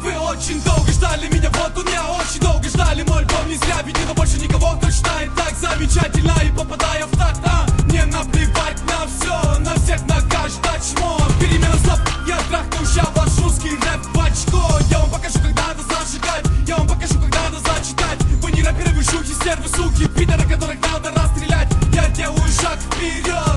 Вы очень долго ждали меня, вот он я. Очень долго ждали мой альбом, не зря. Ведь но больше никого, кто читает так замечательно и попадая в такт. Мне наплевать на все, на всех, на каждое чмо. Перемена слов, я трахнул ща ваш русский рэп в очко. Я вам покажу, как надо зажигать, я вам покажу, как надо зачитать. Вы не рэперы, вы шухи, стервы, суки, пидоры, которых надо расстрелять. Я делаю шаг вперед.